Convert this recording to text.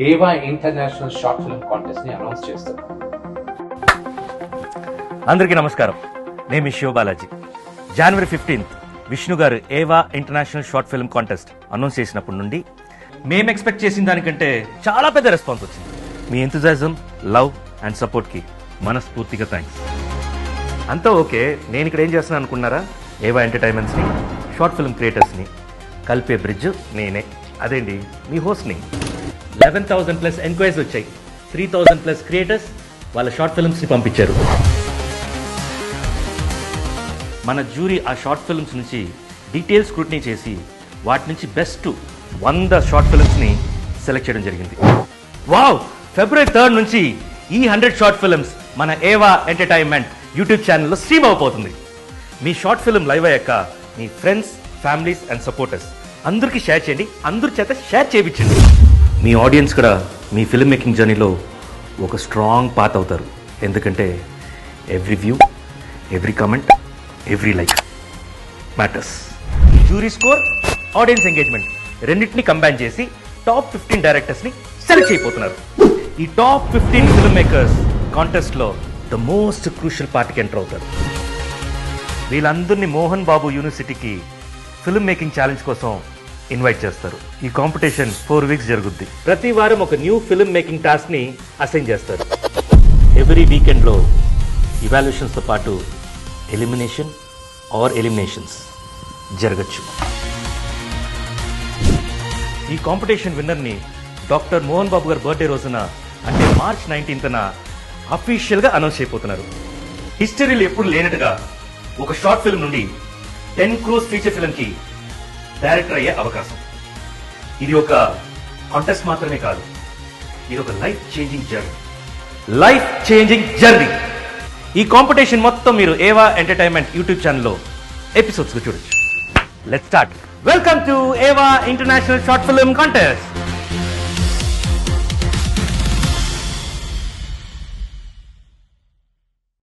ఏవా international short film contest ని announce చేస్తున్నాం. అందరికీ నమస్కారం. నేను మీ శివబాలాజీ. జనవరి 15th విష్ణు గారు ఏవా international short film contest announce చేసినప్పటి నుండి మేము ఎక్స్పెక్ట్ చేసిన దానికంటే చాలా పెద్ద రెస్పాన్స్ వచ్చింది. మీ ఎంతూజియాజం, లవ్ అండ్ సపోర్ట్కి మనస్ఫూర్తిగా థ్యాంక్స్. అంతా ఓకే, నేను ఇక్కడ ఏం చేస్తున్నాను అనుకున్నారా? ఏవా ఎంటర్టైన్మెంట్స్ని, షార్ట్ ఫిల్మ్ క్రియేటర్స్ని కలిపే బ్రిడ్జ్ నేనే. అదేంటి, మీ హోస్ట్ని. 11,000+ ఎంక్వైరీస్ వచ్చాయి. 3,000+ క్రియేటర్స్ వాళ్ళ షార్ట్ ఫిల్మ్స్ని పంపించారు. మన జ్యూరీ ఆ షార్ట్ ఫిల్మ్స్ నుంచి డీటెయిల్ స్క్రూటినీ చేసి వాటి నుంచి బెస్ట్ 100 షార్ట్ ఫిల్మ్స్ని సెలెక్ట్ చేయడం జరిగింది. వావ్! ఫిబ్రవరి 3rd నుంచి ఈ 100 షార్ట్ ఫిల్మ్స్ మన ఏవా ఎంటర్టైన్మెంట్ యూట్యూబ్ ఛానల్లో స్ట్రీమ్ అయిపోతుంది. మీ షార్ట్ ఫిల్మ్ లైవ్ అయ్యాక మీ ఫ్రెండ్స్, ఫ్యామిలీస్ అండ్ సపోర్టర్స్ అందరికీ షేర్ చేయండి. అందరి చేత షేర్ చేయించండి. మీ ఆడియన్స్ కూడా మీ ఫిల్మ్ మేకింగ్ జర్నీలో ఒక స్ట్రాంగ్ పాత్ అవుతారు. ఎందుకంటే every view, every comment, every like matters. Jury score, audience engagement రెండింటిని కంబైన్ చేసి టాప్ 15 డైరెక్టర్స్ని సెలెక్ట్ అయిపోతున్నారు. ఈ టాప్ 15 ఫిల్మ్ మేకర్స్ కాంటెస్ట్లో ద మోస్ట్ క్రూషియల్ పార్టీకి ఎంటర్ అవుతారు. వీళ్ళందరినీ మోహన్ బాబు యూనివర్సిటీకి ఫిల్మ్ మేకింగ్ ఛాలెంజ్ కోసం ఇన్వైట్ చేస్తారు. ఈ కాంపిటీషన్ 4 weeks జరుగుద్ది. ప్రతి వారం ఒక న్యూ ఫిల్మ్ మేకింగ్ టాస్క్ని అసైన్ చేస్తారు. ఎవ్రీ వీకెండ్లో ఇవాల్యుయేషన్స్తో పాటు ఎలిమినేషన్ ఆర్ ఎలిమినేషన్స్ జరగచ్చు. ఈ కాంపిటీషన్ విన్నర్ని డాక్టర్ మోహన్ బాబు గారి బర్త్డే రోజున, అంటే March 19th అఫీషియల్గా అనౌన్స్ అయిపోతున్నారు. హిస్టరీలో ఎప్పుడు లేనట్టుగా ఒక షార్ట్ ఫిల్మ్ నుండి 10 crores ఫీచర్ ఫిల్మ్కి డైరెక్టర్ అయ్యే అవకాశం. ఇది ఒక కాంటెస్ట్ మాత్రమే కాదు, ఇది ఒక లైఫ్ చేంజింగ్ జర్నీ. ఈ కాంపిటీషన్ మొత్తం మీరు ఏవా ఎంటర్టైన్మెంట్ యూట్యూబ్ ఛానల్లో ఎపిసోడ్స్ చూడొచ్చు. Let's start. వెల్కమ్ టు ఏవా ఇంటర్నేషనల్ షార్ట్ ఫిల్మ్ కాంటెస్ట్.